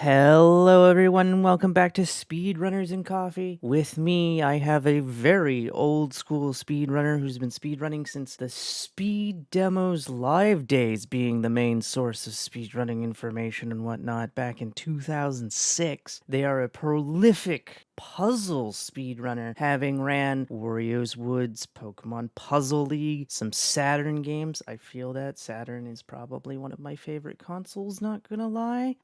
Hello, everyone, and welcome back to Speedrunners and Coffee. With me, I have a very old school speedrunner who's been speedrunning since the Speed Demos live days being the main source of speedrunning information and whatnot back in 2006. They are a prolific puzzle speedrunner, having ran Wario's Woods, Pokemon Puzzle League, some Saturn games. I feel that Saturn is probably one of my favorite consoles, not gonna lie.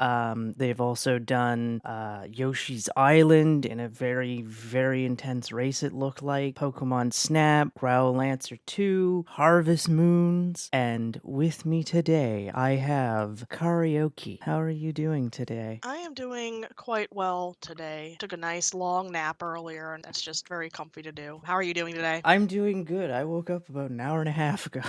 They've also done Yoshi's Island in a very, very intense race, it looked like, Pokemon Snap, Growlancer 2, Harvest Moons, and with me today I have Kariohki. How are you doing today? I am doing quite well today. Took a nice long nap earlier, and that's just very comfy to do. How are you doing today? I'm doing good. I woke up about an hour and a half ago.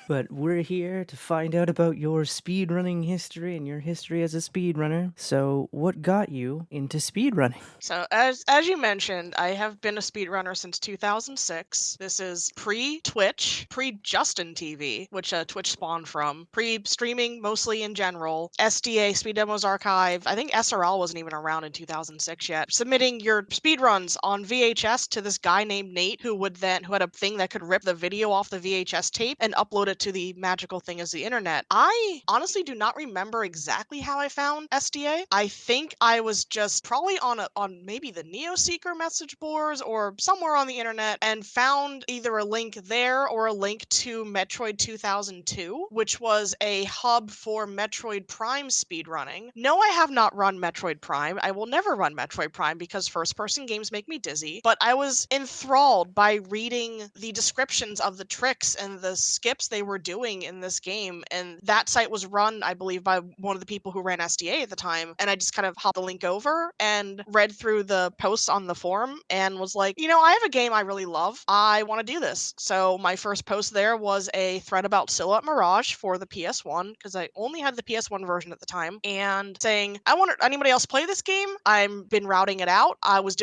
But we're here to find out about your speedrunning history and your history as a speedrunner. So, what got you into speedrunning? So, as you mentioned, I have been a speedrunner since 2006. This is pre-Twitch, pre-Justin TV, which Twitch spawned from, pre-streaming mostly in general. SDA, Speed Demos Archive. I think SRL wasn't even around in 2006 yet. Submitting your speedruns on VHS to this guy named Nate, who had a thing that could rip the video off the VHS tape and upload it to the magical thing as the internet. I honestly do not remember exactly how I found SDA. I think I was just probably on maybe the NeoSeeker message boards or somewhere on the internet and found either a link there or a link to Metroid 2002, which was a hub for Metroid Prime speedrunning. No, I have not run Metroid Prime. I will never run Metroid Prime because first person games make me dizzy, but I was enthralled by reading the descriptions of the tricks and the skips they were doing in this game. And that site was run, I believe, by one of the people who ran SDA at the time. And I just kind of hopped the link over and read through the posts on the forum and was like, I have a game I really love. I want to do this. So my first post there was a thread about Silhouette Mirage for the PS1 because I only had the PS1 version at the time, and saying, I want anybody else play this game? I've been routing it out. I was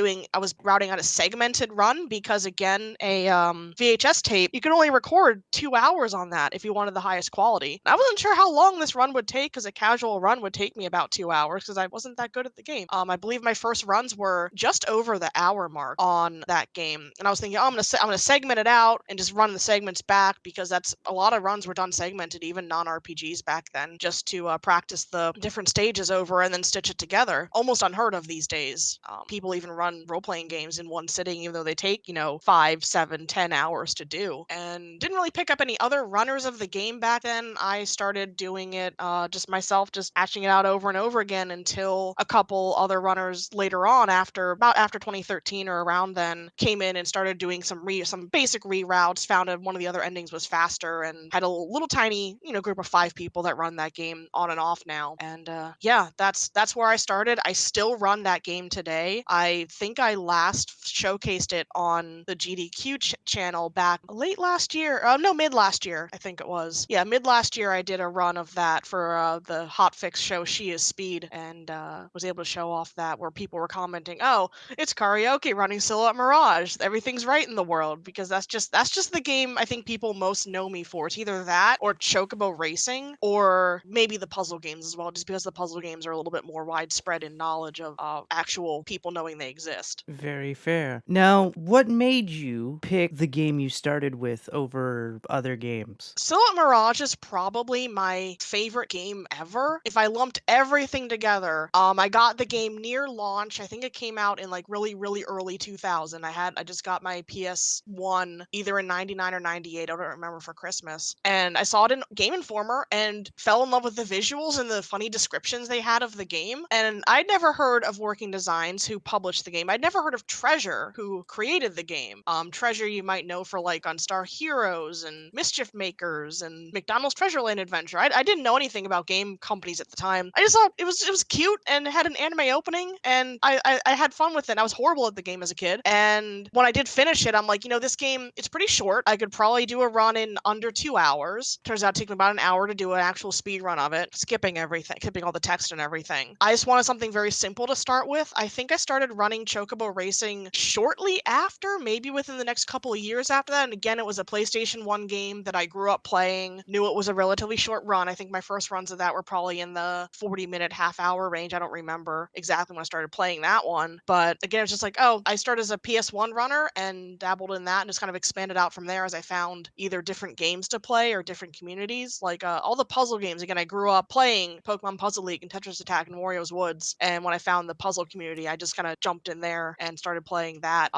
routing out a segmented run because, again, a VHS tape, you can only record 2 hours on that if you wanted the highest quality. I wasn't sure how long this run would take because a casual run would take me about 2 hours because I wasn't that good at the game. I believe my first runs were just over the hour mark on that game, and I was thinking, I'm gonna segment it out and just run the segments back because that's a lot of runs were done segmented, even non-RPGs back then, just to practice the different stages over and then stitch it together. Almost unheard of these days. People even run role-playing games in one sitting, even though they take 5, 7, 10 hours to do. And didn't really pick up any other runners of the game back then. I started doing it just myself, just hatching it out over and over again until a couple other runners later on, after 2013 or around then, came in and started doing some basic reroutes. Found one of the other endings was faster, and had a little tiny group of 5 people that run that game on and off now. And yeah, that's where I started. I still run that game today. I think I last showcased it on the GDQ channel back late last year. No, mid last year, I think it was. Yeah, mid last year I did a run of that for the hotfix show She Is Speed, and was able to show off that, where people were commenting, "Oh, it's Kariohki running Silhouette Mirage. Everything's right in the world," because that's just the game I think people most know me for. It's either that or Chocobo Racing, or maybe the puzzle games as well, just because the puzzle games are a little bit more widespread in knowledge of actual people knowing they exist. Very fair. Now, what made you pick the game you started with over other games? Silhouette Mirage is probably my favorite game ever. If I lumped everything together, I got the game near launch. I think it came out in like really, really early 2000. I just got my PS1 either in 99 or 98. I don't remember, for Christmas. And I saw it in Game Informer and fell in love with the visuals and the funny descriptions they had of the game. And I'd never heard of Working Designs, who published the game. I'd never heard of Treasure, who created the game. Treasure you might know for like on Star Heroes and Mischief Makers and McDonald's Treasureland Adventure. I didn't know anything about game companies at the time. I just thought it was cute and had an anime opening, and I had fun with it. I was horrible at the game as a kid, and when I did finish it, I'm like, this game, it's pretty short. I could probably do a run in under 2 hours. Turns out it took me about an hour to do an actual speed run of it, skipping everything, skipping all the text and everything. I just wanted something very simple to start with. I think I started running Chocobo Racing shortly after, maybe within the next couple of years after that. And again, it was a PlayStation 1 game that I grew up playing, knew it was a relatively short run. I think my first runs of that were probably in the 40-minute, half hour range. I don't remember exactly when I started playing that one. But again, it's just like, oh, I started as a PS1 runner and dabbled in that and just kind of expanded out from there as I found either different games to play or different communities. Like all the puzzle games. Again, I grew up playing Pokemon Puzzle League and Tetris Attack and Wario's Woods. And when I found the puzzle community, I just kind of jumped in there and started playing that.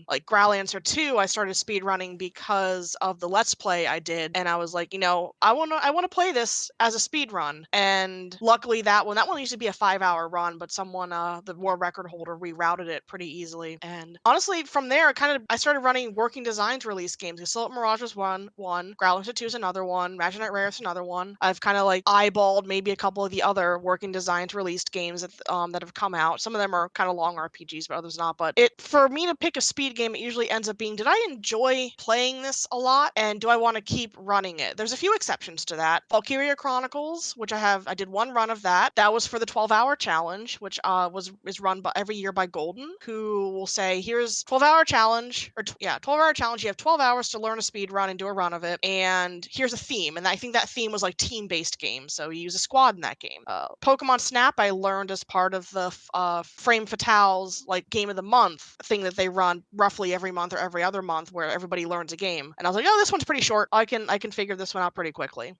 Like Growl Answer 2, I started speedrunning because of the Let's Play I did. And I was like, I wanna play this as a speed run. And luckily that one used to be a 5-hour run, but someone the world record holder rerouted it pretty easily. And honestly, from there I started running working designs release games. Assault Mirage was one, Growl Answer 2 is another one, Imaginite Rare is another one. I've kind of like eyeballed maybe a couple of the other working designs released games that have come out. Some of them are kind of long RPGs, but others not. But it for me to pick a speed game, it usually ends up being, did I enjoy playing this a lot, and do I want to keep running it? There's a few exceptions to that. Valkyria Chronicles, which I did one run of that. That was for the 12-hour challenge, which is run by every year by Golden, who will say, here's 12-hour challenge, 12-hour challenge. You have 12 hours to learn a speed run and do a run of it, and here's a theme. And I think that theme was like team-based games, so you use a squad in that game. Pokemon Snap, I learned as part of the Frame Fatale's like game of the month thing that they run roughly every month or every other month, where everybody learns a game. And I was like, oh, this one's pretty short. I can figure this one out pretty quickly.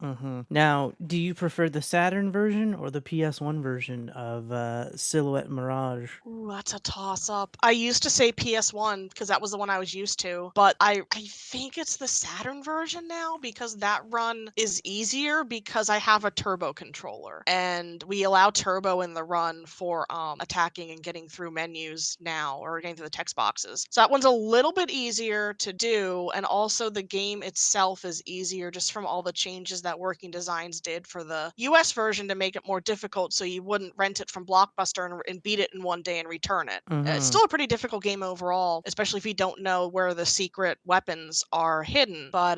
Now, do you prefer the Saturn version or the PS1 version of Silhouette Mirage? Ooh, that's a toss up. I used to say PS1 because that was the one I was used to, but I think it's the Saturn version now because that run is easier because I have a turbo controller and we allow turbo in the run for attacking and getting through menus now, or getting through the text boxes. So that one's a little bit easier to do, and also the game itself is easier just from all the changes that Working Designs did for the US version to make it more difficult so you wouldn't rent it from Blockbuster and beat it in one day and return it. It's Mm-hmm. still a pretty difficult game overall, especially if you don't know where the secret weapons are hidden. But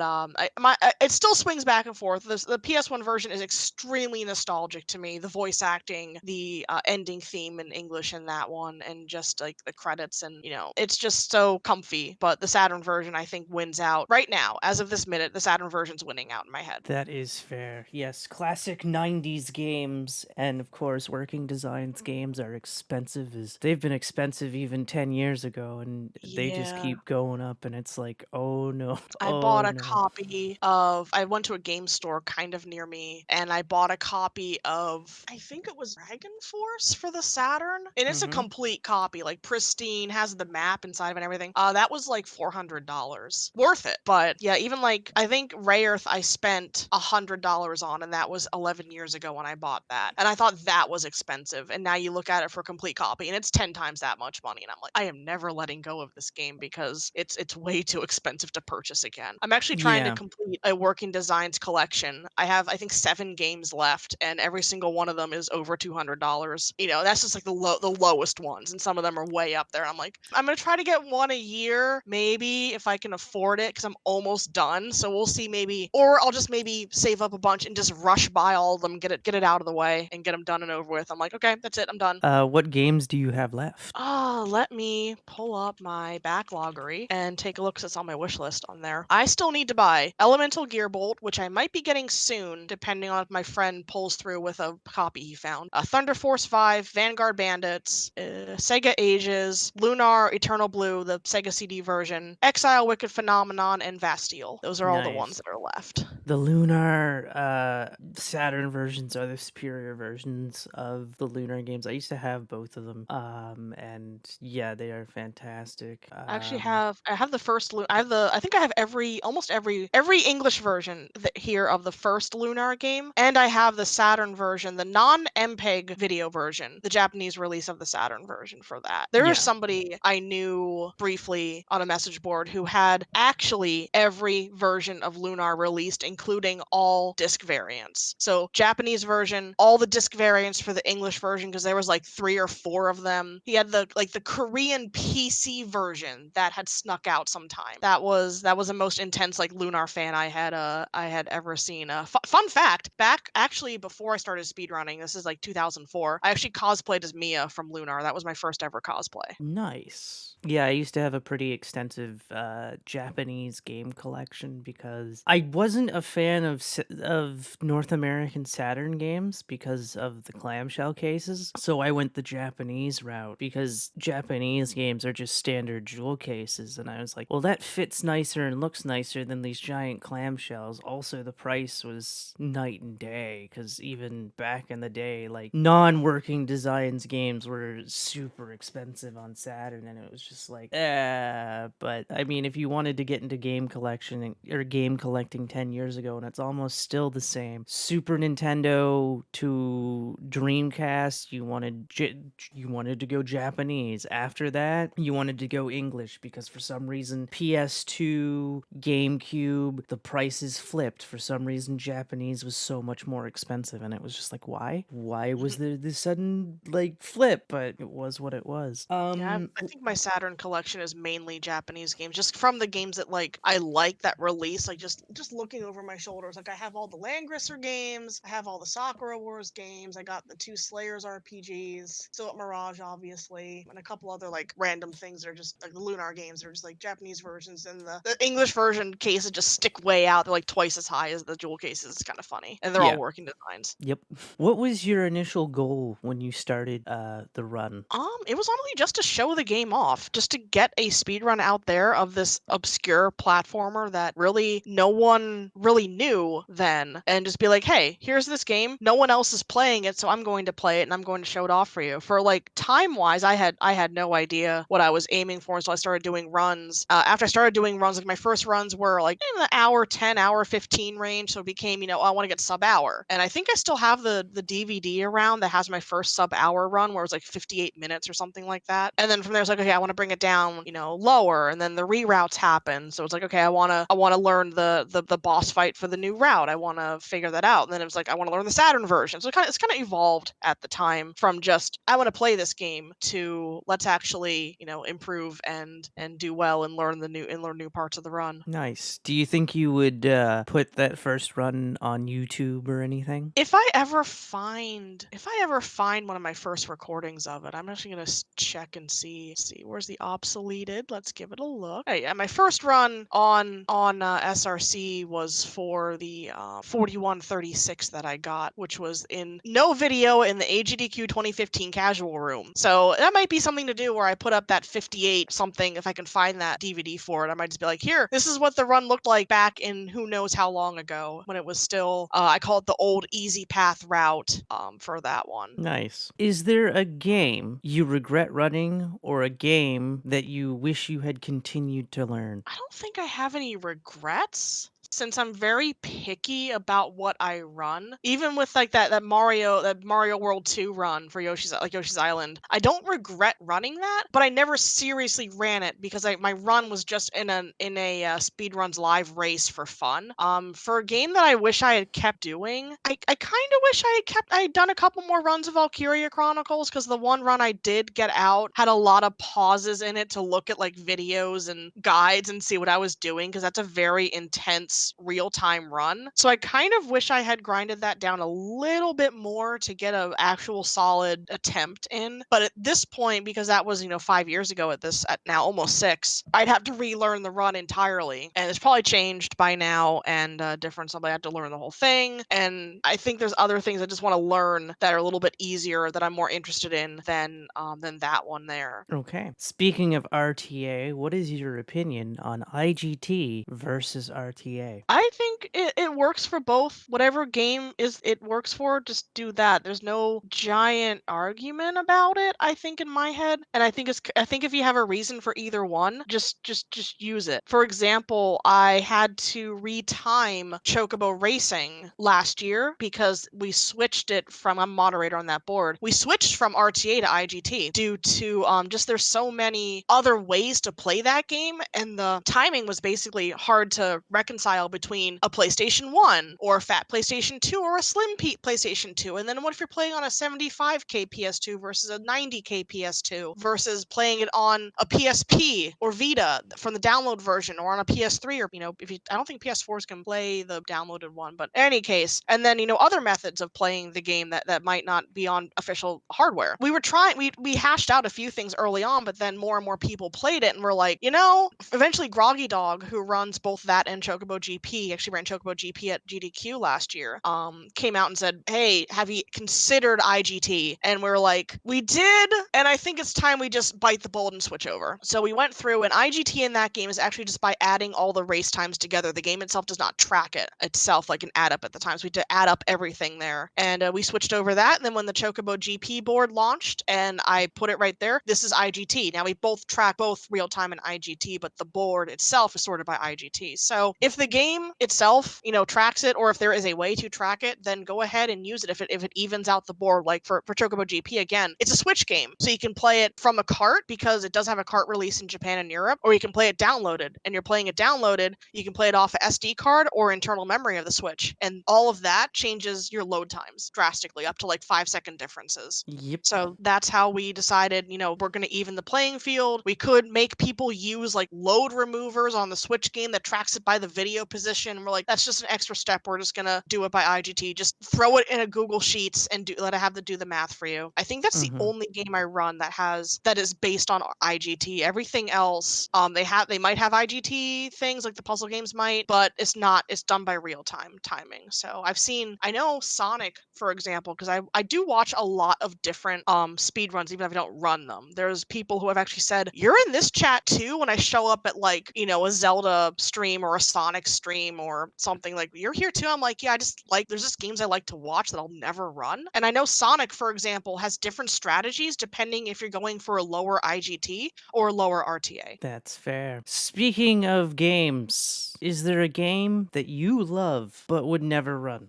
it still swings back and forth. The PS1 version is extremely nostalgic to me. The voice acting, the ending theme in English in that one, and just like the credits, and it's just so comfy. But the Saturn version, I think, wins out right now. As of this minute, the Saturn version's winning out in my head. That is fair. Yes, classic 90s games and of course Working Designs games are expensive as they've been expensive even 10 years ago and they just Yeah. keep going up and it's like, "Oh no. I Oh bought a no." copy of I went to a game store kind of near me, and I bought a copy of, I think it was Dragon Force for the Saturn, and it's a Mhm. complete copy, like pristine, has the map inside of it and everything. That was like $400. Worth it. But yeah, even like I think Rayearth I spent $100 on, and that was 11 years ago when I bought that. And I thought that was expensive. And now you look at it for a complete copy and it's 10 times that much money. And I'm like, I am never letting go of this game because it's way too expensive to purchase again. I'm actually trying to Yeah. complete a Working Designs collection. I have, I think, 7 games left, and every single one of them is over $200. That's just like the lowest ones, and some of them are way up there. I'm like, I'm gonna try to get one a year, maybe if I can afford it, because I'm almost done. So we'll see, maybe, or I'll just maybe save up a bunch and just rush by all of them, get it out of the way, and get them done and over with. I'm like, okay, that's it, I'm done. What games do you have left? Let me pull up my backloggery and take a look, 'cause it's on my wish list on there. I still need to buy Elemental Gearbolt, which I might be getting soon, depending on if my friend pulls through with a copy he found. Thunder Force 5, Vanguard Bandits, Sega Ages, Lunar, Eternal Blue, the Sega CD version, Exile, Wicked Phenomenon, and Vasteel. Those are all the ones Nice. that are left. The Lunar, Saturn versions are the superior versions of the Lunar games. I used to have both of them, and yeah, they are fantastic. I have the first I think I have almost every English version here of the first Lunar game, and I have the Saturn version, the non-MPEG video version, the Japanese release of the Saturn version for that. There was Yeah. somebody I knew briefly on a message board who had actually every version of Lunar released, including all disc variants. So Japanese version, all the disc variants for the English version, because there was like 3 or 4 of them. He had the Korean PC version that had snuck out sometime. That was the most intense like Lunar fan I had ever seen. Fun fact, back actually before I started speedrunning, this is like 2004, I actually cosplayed as Mia from Lunar. That was my first ever cosplay. Nice. Yeah, I used to have a pretty extensive Japanese game collection because because I wasn't a fan of North American Saturn games because of the clamshell cases. So I went the Japanese route because Japanese games are just standard jewel cases, and I was like, well, that fits nicer and looks nicer than these giant clamshells. Also, the price was night and day because even back in the day, like non-working designs games were super expensive on Saturn, and it was just like, but I mean, if you wanted to get into game collection or game collecting 10 years ago, and it's almost still the same. Super Nintendo to Dreamcast, you wanted to go Japanese. After that, you wanted to go English because for some reason PS2, GameCube, the prices flipped. For some reason Japanese was so much more expensive, and it was just like, why? Why was there this sudden like flip? But it was what it was. Yeah, I think my Saturn collection is mainly Japanese games, just from the games that I like that release. Like just looking over my shoulders, like I have all the Langrisser games, I have all the Sakura Wars games, I got the two Slayers RPGs, still at Mirage obviously, and a couple other like random things that are just like the Lunar games. They're just like Japanese versions, and the English version cases just stick way out. They're like twice as high as the jewel cases. It's kind of funny, and they're all Yeah. working designs. Yep. What was your initial goal when you started the run? It was honestly just to show the game off, just to get a speedrun out there of this obscure platformer that really no one really knew then, and just be like, hey, here's this game. No one else is playing it, so I'm going to play it and I'm going to show it off for you. For like time wise, I had no idea what I was aiming for until I started doing runs. After I started doing runs, like my first runs were like in the hour 10, hour 15 range, so it became, oh, I want to get sub hour. And I think I still have the DVD around that has my first sub hour run where it was like 58 minutes or something like that. And then from there it's like, okay, I want to bring it down, lower, and then the reroutes happen. So it's like, okay, I want to learn the boss fight for the new route. I want to figure that out. And then it was like, I want to learn the Saturn version. So it's kind of evolved at the time from just I want to play this game to let's actually, improve and do well and learn new parts of the run. Nice. Do you think you would put that first run on YouTube or anything? If I ever find one of my first recordings of it, I'm actually gonna check and see where's the obsoleted. Let's give it a look. Hey, yeah, my first run on SRC was for the 4136 that I got, which was in no video in the AGDQ 2015 casual room. So that might be something to do where I put up that 58 something if I can find that DVD for it. I might just be like, here, this is what the run looked like back in who knows how long ago when it was still I call it the old easy path route for that one. Nice. Is there a game you regret running or a game that you wish you had continued to learn? I don't think I have any regrets since I'm very picky about what I run. Even with like that Mario World 2 run for Yoshi's Island. I don't regret running that, but I never seriously ran it because my run was just in a speedruns live race for fun. For a game that I wish I had kept doing, I kind of wish I had done a couple more runs of Valkyria Chronicles because the one run I did get out had a lot of pauses in it to look at like videos and guides and see what I was doing because that's a very intense real time run. So I kind of wish I had grinded that down a little bit more to get an actual solid attempt in. But at this point, because that was 5 years ago at now almost 6, I'd have to relearn the run entirely, and it's probably changed by now and different. Somebody had to learn the whole thing, and I think there's other things I just want to learn that are a little bit easier that I'm more interested in than that one there. Okay. Speaking of RTA, what is your opinion on IGT versus RTA? I think it works for both. Whatever game is it works for, just do that. There's no giant argument about it, I think, in my head. And I think if you have a reason for either one, just use it. For example, I had to retime Chocobo Racing last year because we switched it from I'm moderator on that board. We switched from RTA to IGT due to just there's so many other ways to play that game, and the timing was basically hard to reconcile between a PlayStation 1 or a fat PlayStation 2 or a slim PlayStation 2. And then what if you're playing on a 75K PS2 versus a 90K PS2 versus playing it on a PSP or Vita from the download version or on a PS3, or I don't think PS4s can play the downloaded one, but in any case, and then other methods of playing the game that might not be on official hardware. We hashed out a few things early on, but then more and more people played it and were like, eventually Groggy Dog, who runs both that and Chocobo GP, actually ran Chocobo GP at GDQ last year, came out and said, "Hey, have you considered IGT?" And we're like, "We did, and I think it's time we just bite the bullet and switch over." So we went through, and IGT in that game is actually just by adding all the race times together. The game itself does not track it itself like an add up at the time, so we had to add up everything there. And we switched over that, and then when the Chocobo GP board launched, and I put it right there, this is IGT. Now we both track both real time and IGT, but the board itself is sorted by IGT. So if the game itself, tracks it, or if there is a way to track it, then go ahead and use it. If it evens out the board, like for Chocobo GP, again, it's a Switch game, so you can play it from a cart because it does have a cart release in Japan and Europe, or you can play it downloaded. And you're playing it downloaded, you can play it off a SD card or internal memory of the Switch, and all of that changes your load times drastically, up to like 5-second differences. Yep. So that's how we decided, we're going to even the playing field. We could make people use like load removers on the Switch game that tracks it by the video position. We're like, that's just an extra step. We're just going to do it by IGT. Just throw it in a Google Sheets and let it have to do the math for you. I think that's the Mhm. only game I run that is based on IGT. Everything else, they might have IGT things like the puzzle games might, but it's done by real time timing. So I know Sonic, for example, because I do watch a lot of different speed runs, even if I don't run them. There's people who have actually said, "You're in this chat too," when I show up at like, a Zelda stream or a Sonic stream or something, like, "You're here too." I'm like, "Yeah, I just like there's just games I like to watch that I'll never run." And I know Sonic, for example, has different strategies depending if you're going for a lower IGT or lower RTA. That's fair. Speaking of games, is there a game that you love but would never run?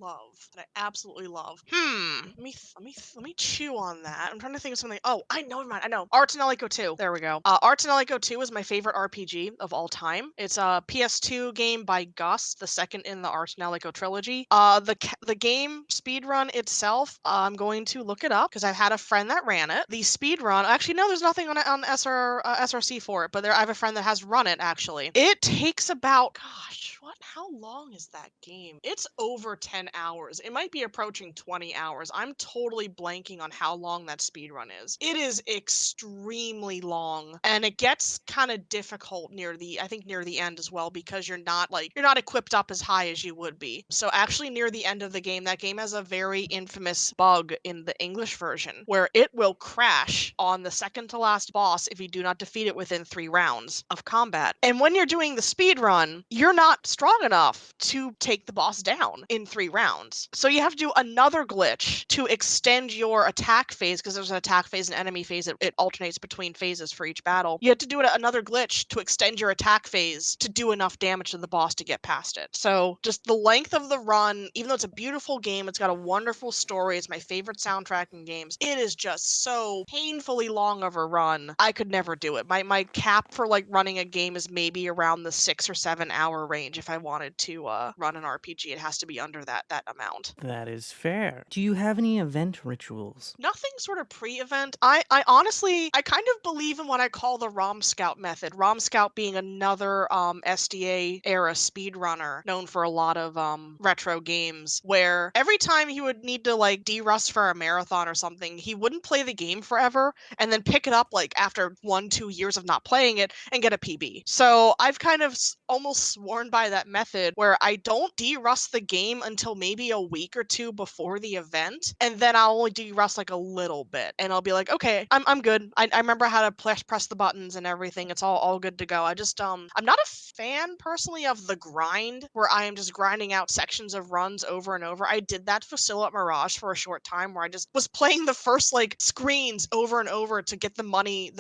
That I absolutely love. Let me chew on that. I'm trying to think of something. Oh, I know mine. I know. Art and Echo 2. There we go. Art and Echo 2 is my favorite RPG of all time. It's a PS2 game by Gus, the second in the Art and Echo trilogy. The game speedrun itself, I'm going to look it up because I've had a friend that ran it. The speedrun, actually no, there's nothing on SRC for it, but I have a friend that has run it actually. It takes about, gosh, how long is that game? It's over 10 hours. It might be approaching 20 hours. I'm totally blanking on how long that speed run is. It is extremely long, and it gets kind of difficult I think near the end as well, because you're not equipped up as high as you would be. So actually near the end of the game, that game has a very infamous bug in the English version where it will crash on the second to last boss if you do not defeat it within 3 rounds of combat. And when you're doing the speed run, you're not strong enough to take the boss down in 3 rounds. So you have to do another glitch to extend your attack phase, because there's an attack phase and enemy phase. It alternates between phases for each battle. You have to do another glitch to extend your attack phase to do enough damage to the boss to get past it. So just the length of the run, even though it's a beautiful game, it's got a wonderful story, it's my favorite soundtrack in games, it is just so painfully long of a run. I could never do it. My cap for like running a game is maybe around the 6 or 7 hour range. If I wanted to run an RPG, it has to be under that amount. That is fair. Do you have any event rituals? Nothing sort of pre-event. I honestly, I kind of believe in what I call the ROM Scout method. ROM Scout being another SDA era speedrunner known for a lot of retro games, where every time he would need to like de-rust for a marathon or something, he wouldn't play the game forever and then pick it up like after 1-2 years of not playing it and get a PB. So I've kind of almost sworn by that method, where I don't de-rust the game until maybe a week or two before the event, and then I'll only de-rust like a little bit, and I'll be like, okay, I'm good. I remember how to press the buttons and everything. It's all good to go. I'm not a fan personally of the grind, where I am just grinding out sections of runs over and over. I did that for Silhouette Mirage for a short time, where I just was playing the first like screens over and over to get the money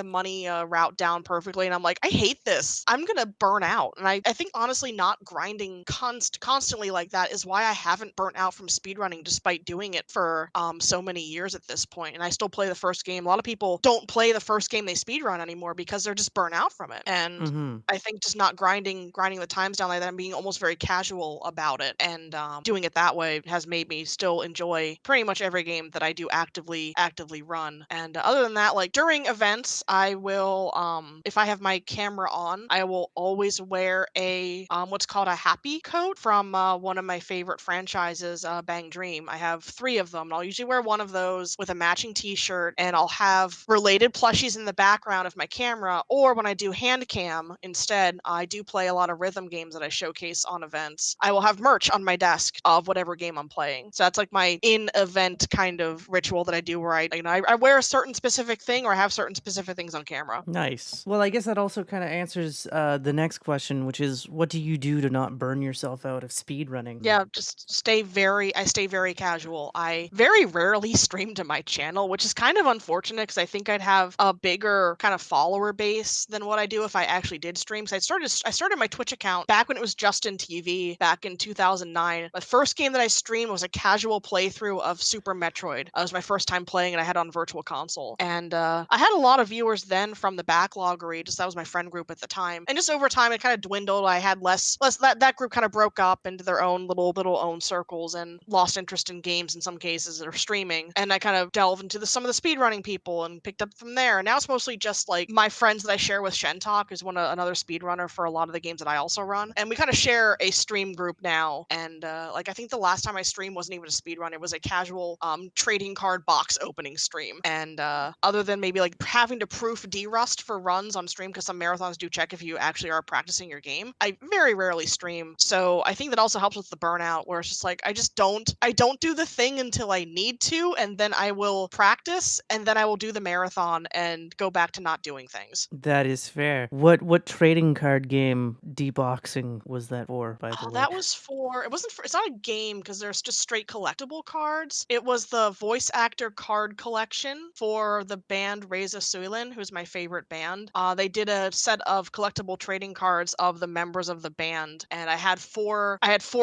route down perfectly, and I'm like, I hate this. I'm gonna burn out. And I think honestly, not grinding constantly like that is why I haven't burnt out from speedrunning, despite doing it for so many years at this point. And I still play the first game. A lot of people don't play the first game they speedrun anymore because they're just burnt out from it. And Mhm. I think just not grinding the times down like that, and being almost very casual about it, and doing it that way has made me still enjoy pretty much every game that I do actively run. And other than that, like during events, I will, if I have my camera on, I will always wear a what's called a happy coat from one of my favorite franchises. is Bang Dream. I have 3 of them, and I'll usually wear one of those with a matching t-shirt, and I'll have related plushies in the background of my camera, or when I do hand cam instead, I do play a lot of rhythm games that I showcase on events. I will have merch on my desk of whatever game I'm playing. So that's like my in-event kind of ritual that I do where I wear a certain specific thing or I have certain specific things on camera. Nice. Well, I guess that also kind of answers the next question, which is what do you do to not burn yourself out of speedrunning? Yeah, just I stay very casual. I very rarely stream to my channel, which is kind of unfortunate because I think I'd have a bigger kind of follower base than what I do if I actually did stream. So I started my Twitch account back when it was Justin TV back in 2009. The first game that I streamed was a casual playthrough of Super Metroid. It was my first time playing and I had it on Virtual Console. And I had a lot of viewers then from the backlog read, just that was my friend group at the time. And just over time it kind of dwindled. I had less that group kind of broke up into their own little own circles and lost interest in games in some cases or streaming. And I kind of delved into some of the speedrunning people and picked up from there. And now it's mostly just like my friends that I share with Shentalk, who's another speedrunner for a lot of the games that I also run. And we kind of share a stream group now. And like I think the last time I streamed wasn't even a speedrun; it was a casual trading card box opening stream. And other than maybe like having to proof D-Rust for runs on stream, because some marathons do check if you actually are practicing your game, I very rarely stream. So I think that also helps with the burnout, where it's just like I don't do the thing until I need to, and then I will practice, and then I will do the marathon and go back to not doing things. That is fair. What trading card game deboxing was that for, by the Oh, way? that was for it wasn't for it's not a game because there's just straight collectible cards. It was the voice actor card collection for the band Reza Suilin, who's my favorite band. They did a set of collectible trading cards of the members of the band, and I had 4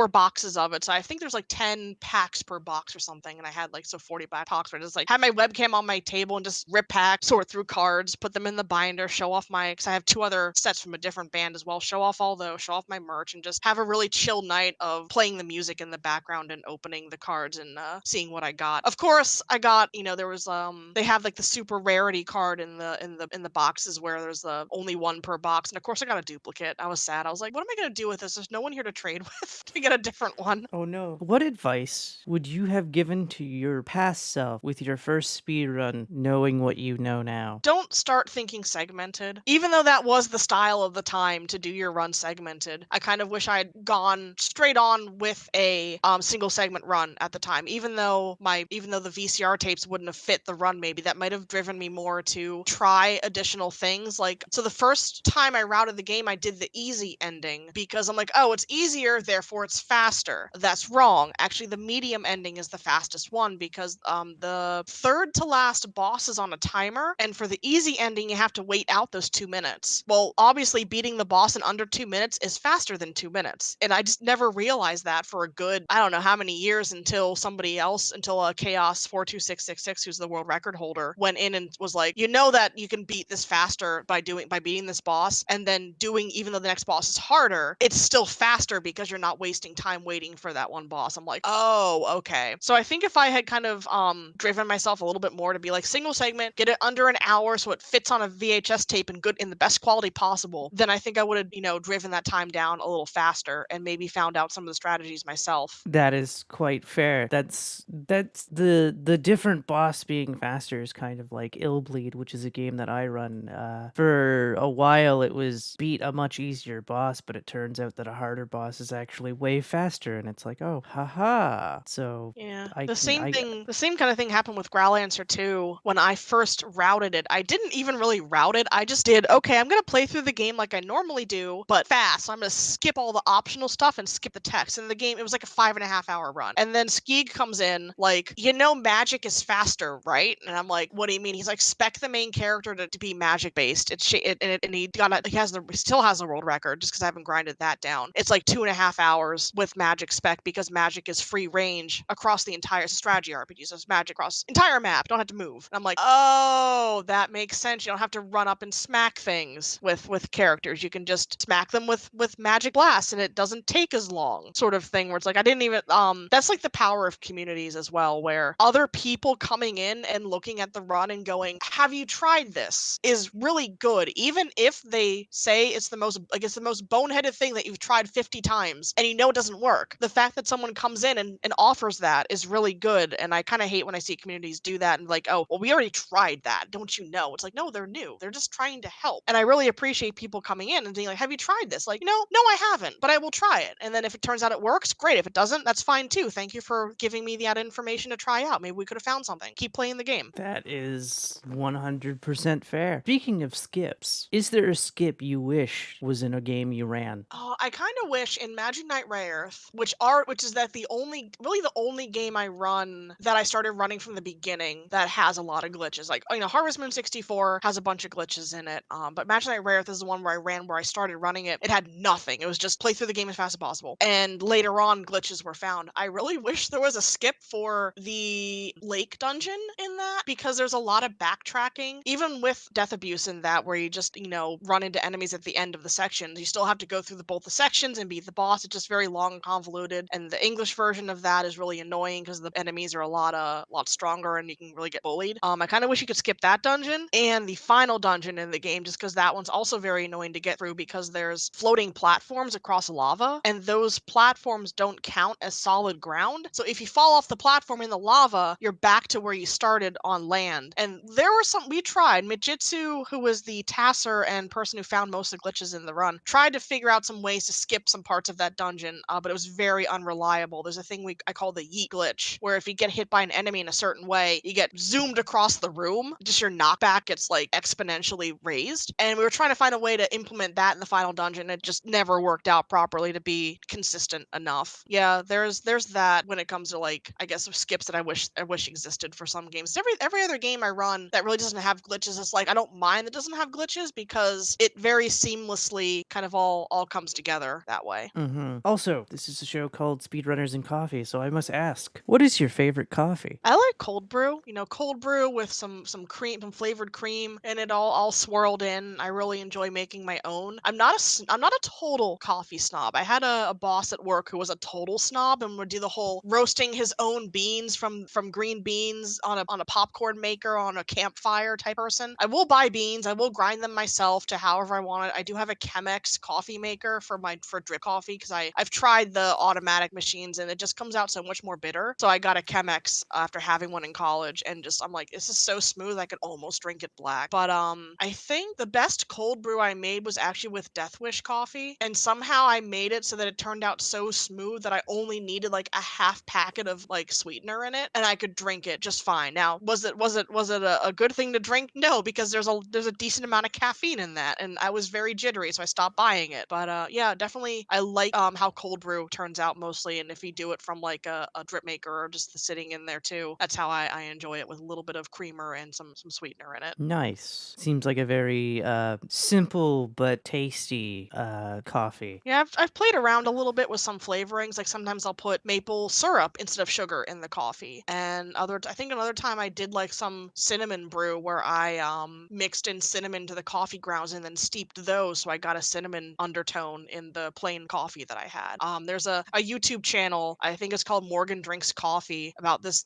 boxes of it. So I think there's like 10 packs per box or something, and I had like 40 packs. Where I just like had my webcam on my table and just rip packs, sort through cards, put them in the binder, show off my because I have 2 other sets from a different band as well. Show off all those, show off my merch, and just have a really chill night of playing the music in the background and opening the cards and seeing what I got. Of course, I got there was they have like the super rarity card in the boxes where there's the only one per box, and of course I got a duplicate. I was sad. I was like, what am I gonna do with this? There's no one here to trade with to get a different one. Oh no. What advice would you have given to your past self with your first speed run, knowing what you know now? Don't start thinking segmented. Even though that was the style of the time to do your run segmented, I kind of wish I had gone straight on with a single segment run at the time. Even though the VCR tapes wouldn't have fit the run, maybe that might have driven me more to try additional things. Like so, the first time I routed the game, I did the easy ending because I'm like, oh, it's easier, therefore it's faster. That's wrong. Actually, the medium ending is the fastest one because the third to last boss is on a timer, and for the easy ending, you have to wait out those 2 minutes. Well, obviously, beating the boss in under 2 minutes is faster than 2 minutes, and I just never realized that for a good I don't know how many years until Chaos 42666, who's the world record holder, went in and was like, you know that you can beat this faster by beating this boss, and then doing even though the next boss is harder, it's still faster because you're not wasting time waiting for that one boss. I'm like, oh, okay. So I think if I had kind of driven myself a little bit more to be like single segment, get it under an hour so it fits on a VHS tape in the best quality possible, then I think I would have, driven that time down a little faster and maybe found out some of the strategies myself. That is quite fair. That's the different boss being faster is kind of like Illbleed, which is a game that I run. For a while, it was beat a much easier boss, but it turns out that a harder boss is actually way faster, and it's like, oh, haha. So Yeah. I The can same I thing the same kind of thing happened with Growlancer too. When I first routed it, I didn't even really route it. I just did, okay, I'm gonna play through the game like I normally do, but fast. So I'm gonna skip all the optional stuff and skip the text. And the game, it was like a 5.5 hour run. And then Skeeg comes in, like, magic is faster, right? And I'm like, what do you mean? He's like, spec the main character to be magic based. And he still has the world record just because I haven't grinded that down. It's like 2.5 hours with magic spec because magic is free range across the entire strategy RPG. So it's magic across entire map. You don't have to move. And I'm like, oh, that makes sense. You don't have to run up and smack things with characters. You can just smack them with magic blast, and it doesn't take as long. Sort of thing where it's like I didn't even that's like the power of communities as well, where other people coming in and looking at the run and going, have you tried this? Is really good. Even if they say it's the most boneheaded thing that you've tried 50 times and it doesn't work. The fact that someone comes comes in and offers that is really good. And I kind of hate when I see communities do that and like, oh, well, we already tried that. Don't you know? It's like, no, they're new. They're just trying to help. And I really appreciate people coming in and being like, have you tried this? Like, no, I haven't, but I will try it. And then if it turns out it works, great. If it doesn't, that's fine too. Thank you for giving me that information to try out. Maybe we could have found something. Keep playing the game. That is 100% fair. Speaking of skips, is there a skip you wish was in a game you ran? Oh, I kind of wish in Magic Knight Rayearth, which is that the only really the only game I run that I started running from the beginning that has a lot of glitches. Like, Harvest Moon 64 has a bunch of glitches in it. But Magic Knight Rayearth is the one where I ran where I started running it. It had nothing. It was just play through the game as fast as possible. And later on glitches were found. I really wish there was a skip for the lake dungeon in that because there's a lot of backtracking. Even with Death Abuse in that where you just, run into enemies at the end of the sections, you still have to go through both the sections and beat the boss. It's just very long and convoluted. And the English version of that is really annoying because the enemies are a lot stronger and you can really get bullied. I kind of wish you could skip that dungeon and the final dungeon in the game just because that one's also very annoying to get through because there's floating platforms across lava and those platforms don't count as solid ground. So if you fall off the platform in the lava, you're back to where you started on land. And there were we tried. Mijitsu, who was the tasser and person who found most of the glitches in the run, tried to figure out some ways to skip some parts of that dungeon, but it was very unreliable. There's a thing I call the yeet glitch, where if you get hit by an enemy in a certain way, you get zoomed across the room. Just your knockback gets like exponentially raised. And we were trying to find a way to implement that in the final dungeon. It just never worked out properly to be consistent enough. Yeah, there's that when it comes to like I guess skips that I wish existed for some games. Every other game I run that really doesn't have glitches, it's like I don't mind that doesn't have glitches because it very seamlessly kind of all comes together that way. Also, this is a show called Speedrunners and Coffee, so I must ask, what is your favorite coffee? I like cold brew, cold brew with some cream, some flavored cream, and it all swirled in. I really enjoy making my own. I'm not a total coffee snob. I had a boss at work who was a total snob and would do the whole roasting his own beans from green beans on a popcorn maker on a campfire type person. I will buy beans. I will grind them myself to however I want it. I do have a Chemex coffee maker for drip coffee because I've tried the automatic machines and it just comes out so much more bitter. So I got a Chemex after having one in college and just I'm like, this is so smooth I could almost drink it black. But I think the best cold brew I made was actually with Death Wish coffee. And somehow I made it so that it turned out so smooth that I only needed like a half packet of like sweetener in it and I could drink it just fine. Now, was it a good thing to drink? No, because there's a decent amount of caffeine in that and I was very jittery, so I stopped buying it. But yeah, definitely I like how cold brew turns out mostly, and if you do it from like a drip maker or just the sitting in there too, that's how I enjoy it with a little bit of creamer and some sweetener in it. Nice. Seems like a very simple but tasty coffee. Yeah, I've played around a little bit with some flavorings. Like sometimes I'll put maple syrup instead of sugar in the coffee, and I think another time I did like some cinnamon brew where I mixed in cinnamon to the coffee grounds and then steeped those, so I got a cinnamon undertone in the plain coffee that I had. There's a YouTube channel, I think it's called Morgan Drinks Coffee, about this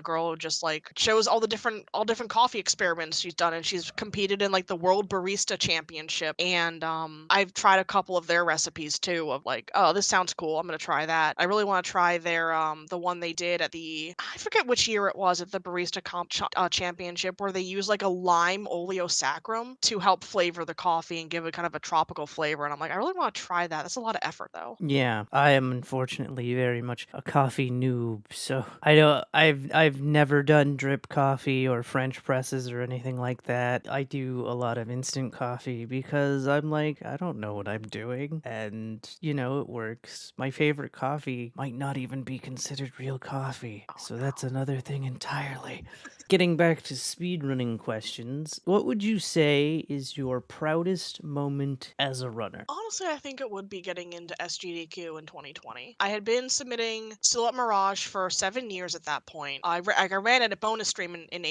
girl who just like shows all different coffee experiments she's done, and she's competed in like the World Barista Championship. And I've tried a couple of their recipes too of like, oh, this sounds cool, I'm gonna try that. I really want to try their the one they did at I forget which year it was at the Championship where they use like a lime oleosaccharum to help flavor the coffee and give it kind of a tropical flavor. And I'm like, I really want to try that. That's a lot of effort though. Yeah, I am unfortunately very much a coffee noob, so I don't I've never done drip coffee or French presses or anything like that. I do a lot of instant coffee because I'm like, I don't know what I'm doing, and it works. My favorite coffee might not even be considered real coffee, Oh so that's no. another thing entirely. Getting back to speedrunning questions, what would you say is your proudest moment as a runner? Honestly, I think it would be getting into SGDQ in 2020. I had been submitting still at Mirage for 7 years at that point. I ran at a bonus stream in at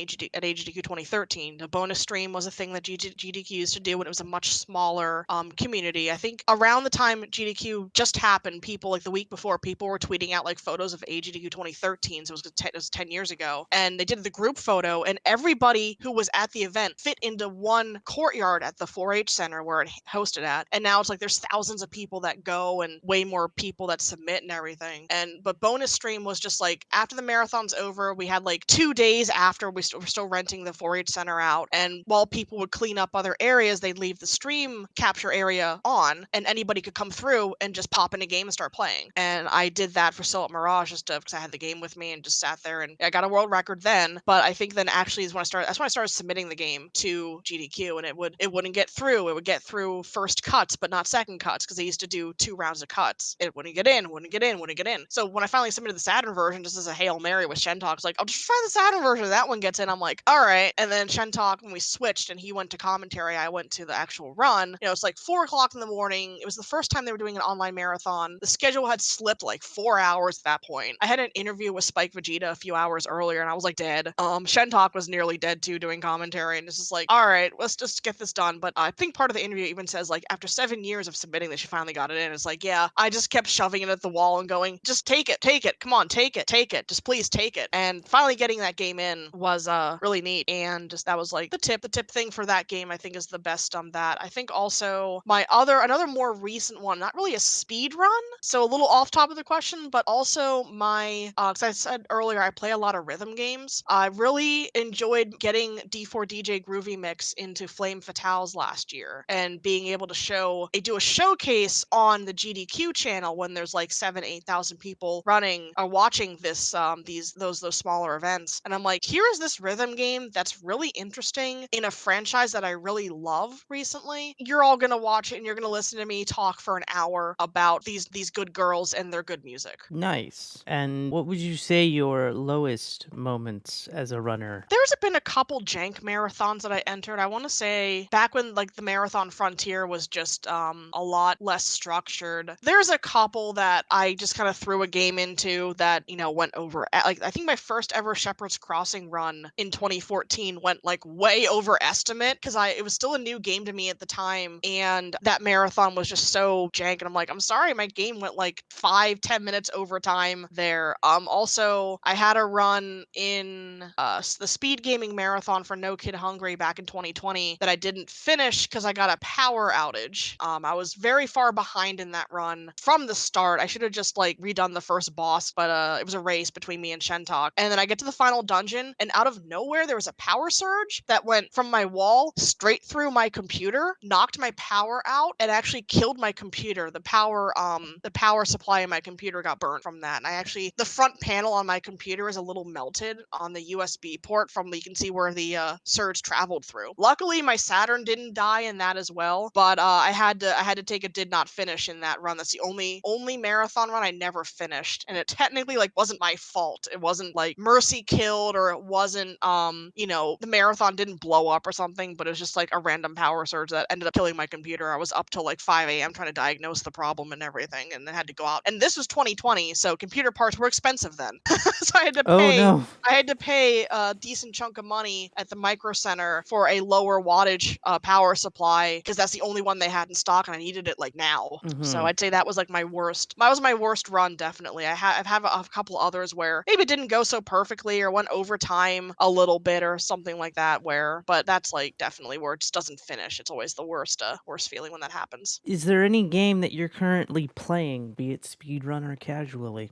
AGDQ 2013. The bonus stream was a thing that GDQ used to do when it was a much smaller community. I think around the time GDQ just happened, people like the week before, people were tweeting out like photos of AGDQ 2013. So it was 10 years ago, and they did the group photo, and everybody who was at the event fit into one courtyard at the 4-H center where it hosted at. And now it's like there's thousands of people that go and way more people that submit and everything. And but bonus stream was just like after the marathon's over, we had like 2 days after we're still renting the 4-H center out, and while people would clean up other areas, they'd leave the stream capture area on, and anybody could come through and just pop in a game and start playing. And I did that for Silhouette Mirage just because I had the game with me and just sat there, and I got a world record then. But I think then actually is when I started. That's when I started submitting the game to GDQ, and it wouldn't get through. It would get through first cuts, but not second cuts because they used to do 2 rounds of cuts. It wouldn't get in, wouldn't get in, wouldn't get in. So when I finally submitted the Saturn version, just as a Hail Mary with Shentalk, it's like, I'll just try the Saturn version. That one gets in. I'm like, all right. And then Shentalk, when we switched and he went to commentary, I went to the actual run. It's like 4 o'clock in the morning. It was the first time they were doing an online marathon. The schedule had slipped like 4 hours at that point. I had an interview with Spike Vegeta a few hours earlier, and I was like dead. Shentalk was nearly dead too, doing commentary, and it's just like, all right, let's just get this done. But I think part of the interview even says like after 7 years of submitting this, she finally got it in. It's like, yeah, I just kept shoving it at the wall and going, just take it, come on, take it, just please take it. And finally getting that game in was really neat. And just that was like the tip thing for that game. I think is the best on that. I think also another more recent one, not really a speed run, so a little off top of the question, but also my because I said earlier I play a lot of rhythm games. I really enjoyed getting D4DJ Groovy Mix into Flame Fatales last year and being able to do a showcase on the GDQ channel when there's like 7,000-8,000 people running or watching this those smaller events. And I'm like, here is this rhythm game that's really interesting in a franchise that I really love recently. You're all gonna watch it and you're gonna listen to me talk for an hour about these good girls and their good music. Nice. And what would you say your lowest moments as a runner? There's been a couple jank marathons that I entered. I want to say back when like the marathon frontier was just a lot less structured. There's a couple that I just kind of threw a game into that, went over. Like I think my first ever Shepherd's Crossing run in 2014 went like way over estimate because it was still a new game to me at the time, and that marathon was just so jank. And I'm like, I'm sorry, my game went like 5-10 minutes over time there. Also I had a run in the speed gaming marathon for No Kid Hungry back in 2020 that I didn't finish because I got a power outage. I was very far behind in that run from the start. I should have just like redone the first boss, but it was a race between me and Shentok. And then I get to the final dungeon, and out of nowhere there was a power surge that went from my wall straight through my computer, knocked my power out, and actually killed my computer. The power supply in my computer got burnt from that. And the front panel on my computer is a little melted on the USB port from you can see where the surge traveled through. Luckily, my Saturn didn't die in that as well, but I had to take a did not finish in that run. That's the only marathon run I never finished, and it technically like wasn't my fault. It wasn't like Mercy killed, or it wasn't the marathon didn't blow up or something, but it was just like a random power surge that ended up killing my computer. I was up till like 5 a.m. trying to diagnose the problem and everything, and then had to go out. And this was 2020, so computer parts were expensive then. So Oh no. I had to pay a decent chunk of money at the Micro Center for a lower wattage power supply because that's the only one they had in stock, and I needed it like now. So Mhm. I'd say that was like my worst. That was my worst run, definitely. I've had a couple others where maybe it didn't go so perfectly or went over time a little bit or something like that. But that's like definitely where it just doesn't finish. It's always the worst feeling when that happens. Is there any game that you're currently playing, be it speedrun or casually?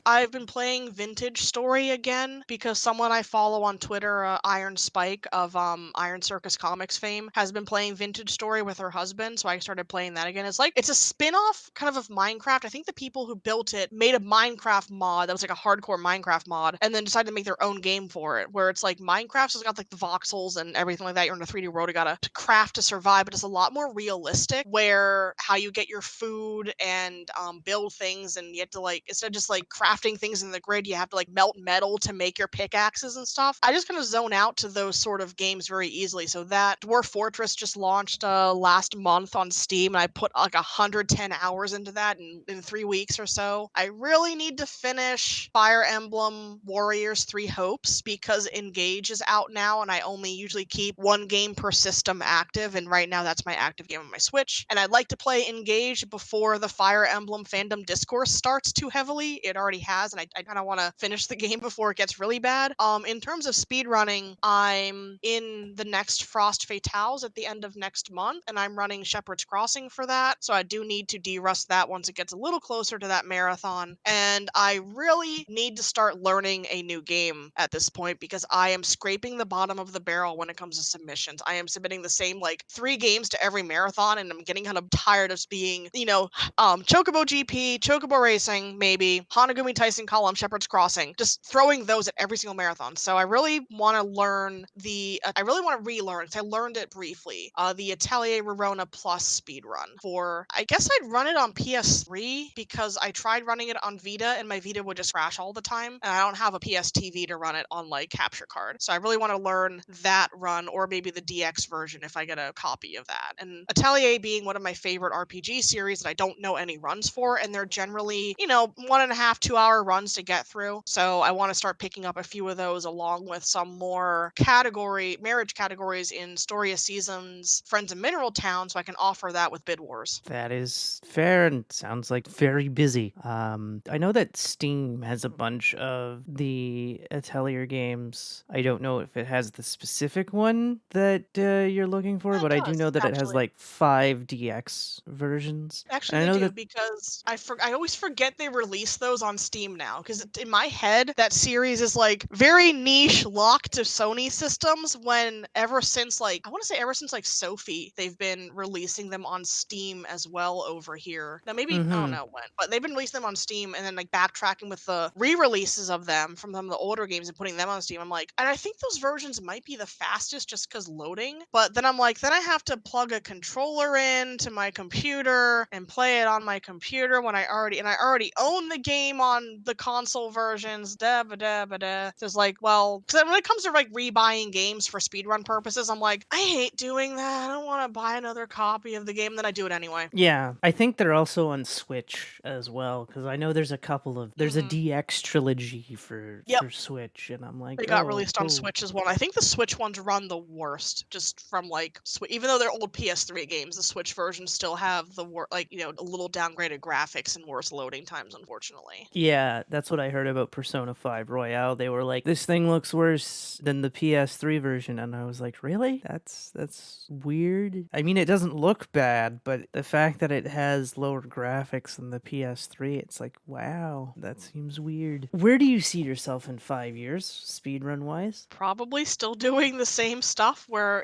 I've been playing Vintage Story again because someone I follow on Twitter, Iron Spike of Iron Circus Comics fame, has been playing Vintage Story with her husband. So I started playing that again. It's a spin-off kind of Minecraft. I think the people who built it made a Minecraft mod that was like a hardcore Minecraft mod, and then decided to make their own game for it, where it's like Minecraft has got like the voxels and everything like that. You're in a 3D world, you gotta craft to survive, but it's a lot more realistic where how you get your food and build things, and you have to like instead of just like crafting things in the grid, you have to like melt metal to make your pickaxes and stuff. I just kind of zone out to those sort of games very easily. So that Dwarf Fortress just launched last month on Steam, and I put like 110 hours into that in 3 weeks or so. I really need to finish Fire Emblem Warriors Three Hopes because Engage is out now, and I only usually keep one game per system active, and right now that's my active game on my Switch. And I'd like to play Engage before the Fire Emblem fandom discourse starts too heavily. It already has, and I kind of want to finish the game before it gets really bad. In terms of speed running, I'm in the next Frost Fatales at the end of next month, and I'm running Shepherd's Crossing for that. So I do need to de-rust that once it gets a little closer to that marathon. And I really need to start learning a new game at this point because I am scraping the bottom of the barrel when it comes to submissions. I am submitting the same like 3 games to every marathon, and I'm getting kind of tired of being, Chocobo GP, Chocobo Racing, maybe Hanagumi Tyson Column, Shepherd's Crossing, just throwing those at every single marathon. So I really want to learn I really want to relearn because I learned it briefly. The Atelier Rorona Plus speed run for, I guess I'd run it on PS3 because I tried running it on Vita and my Vita would just crash all the time, and I don't have a PS TV to run it on like capture card. So I really want to learn that run, or maybe the DX version if I get a copy of that. And Atelier being one of my favorite RPG series that I don't know any runs for, and they're generally, 1.5, 2 hour runs to get through. So I want to start picking up a few of those along with some more marriage categories in Storia Seasons, Friends of Mineral Town, so I can offer that with Bid Wars. That is fair and sounds like very busy. I know that Steam has a bunch of the Atelier games. I don't know if it has the specific one that you're looking for, It but I do does, know that it has actually. like 5 DX versions. Actually, And I they know do that. because I always forget they release those on Steam now. Because in my head, that series is like very niche, locked to Sony systems. When ever since like I want to say ever since like Sophie, they've been releasing them on Steam as well over here. Now maybe I don't Mm-hmm. know when, but they've been releasing them on Steam and then like backtracking with the re-releases of them from some of the older games and putting them on Steam. I'm like, and I think those versions might be the fastest just because loading. But then I'm like, then I have to plug a controller in to my computer and play it on my computer when I already own the game on the console versions. Da ba da ba da. So it's like, well, because when it comes to like rebuying games for speedrun purposes, I'm like, I hate doing that. I don't want to buy another copy of the game. Then I do it anyway. Yeah, I think they're also on Switch as well because I know there's a Hmm. DX trilogy for Yep. Switch, and I'm like, They got oh, released on cool. Switch as well. I think the Switch ones run the worst, just from like even though they're old PS3 games, the Switch versions still have the a little downgraded graphics and worse loading times, unfortunately. Yeah, that's what I heard about Persona 5 Royale. They were like, this thing looks worse than the PS3 version, and I was like, really? That's weird. I mean, it doesn't look bad, but the fact that it has lower graphics than the PS3, it's like, wow, that seems weird. Where do you see yourself in 5 years, speedrun wise? Probably still doing the same stuff where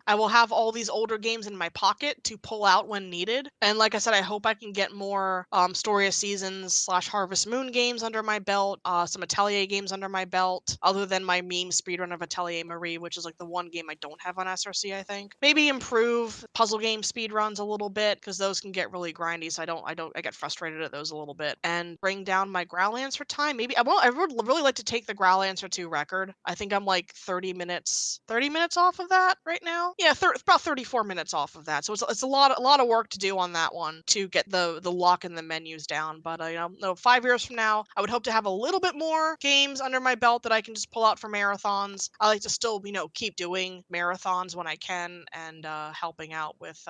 I will have all these older games in my pocket to pull out when needed. And like I said, I hope I can get more Story of Seasons / Harvest Moon games under my belt, some Atelier games under my belt, other than my meme speedrun of Atelier Marie, which is like the one game I don't have on SRC, I think. Maybe improve puzzle game speedruns a little bit, because those can get really grindy, so I get frustrated at those a little bit. And bring down my Growl Answer time. Maybe I would really like to take the Growl Answer 2 record. I think I'm like 30 minutes off of that right now. Yeah, about 34 minutes off of that. So it's a lot of work to do on that one to get the lock and the menus down. But no, 5 years from now, I would hope to have a little bit more games under my belt that I can just pull out for marathons. I like to still keep doing marathons when I can, and helping out with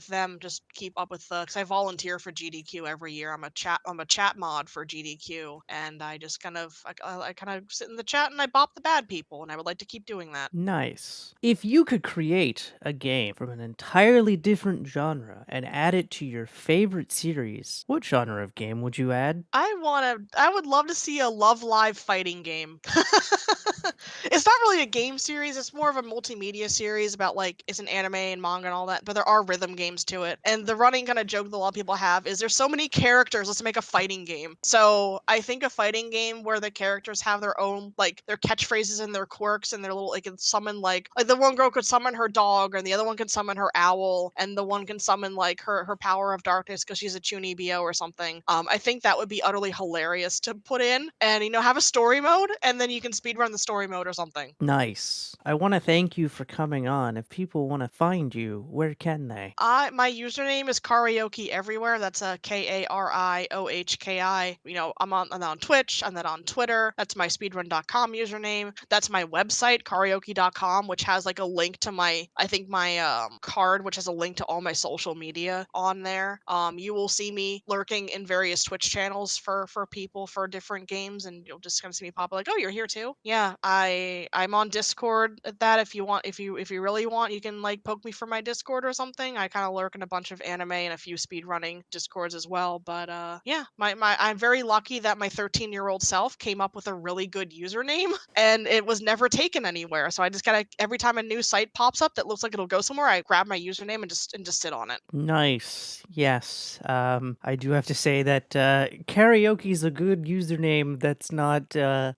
them, just keep up with because I volunteer for GDQ every year. I'm a chat mod for GDQ, and I just I kind of sit in the chat and I bop the bad people, and I would like to keep doing that. Nice. If you could create a game from an entirely different genre and add it to your favorite series, what genre of game would you add? I would love to see a Love Live fighting game. It's not really a game series, it's more of a multimedia series about like it's an anime and manga and all that, but there are rhythm games to it. And the running kind of joke that a lot of people have is there's so many characters, let's make a fighting game. So I think a fighting game where the characters have their own like their catchphrases and their quirks and their little like can summon like the one girl could summon her dog and the other one can summon her owl and the one can summon like her power of darkness because she's a Chunibyo or something. I think that would be utterly hilarious to put in and have a story mode and then you can speedrun the story mode or something. Nice. I want to thank you for coming on. If people want to find you, where can they? My username is Kariohki everywhere. That's a Kariohki. I'm on Twitch. I'm then on Twitter. That's my speedrun.com username. That's my website, karaoke.com, which has like a link to my card, which has a link to all my social media on there. You will see me lurking in various Twitch channels for people for different games, and you'll just kind of see me pop up like, oh, you're here too. Yeah, I'm on Discord at that. If you really want, you can like poke me for my Discord or something. I kind of lurk in a bunch of anime and a few speedrunning Discords as well. But yeah, my I'm very lucky that my 13-year-old self came up with a really good username and it was never taken anywhere. So I just gotta every time a new site pops up that looks like it'll go somewhere, I grab my username and just sit on it. Nice. Yes. I do have to say that karaoke's a good username that's not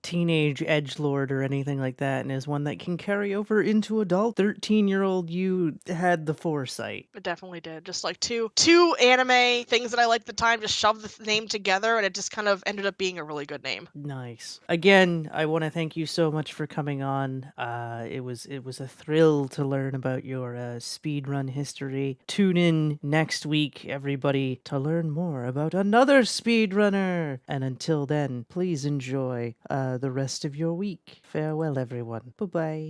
teenage edgelord or anything like that, and is one that can carry over into adult. 13-year-old you had the foresight. It definitely did. Just like two anime things that I liked at the time, just shoved the name together, and it just kind of ended up being a really good name. Nice. Again, I want to thank you so much for coming on. It was a thrill to learn about your speedrun history. Tune in next week, everybody, to learn more about another speedrunner. And until then, please enjoy the rest of your week. Farewell, everyone. Bye bye.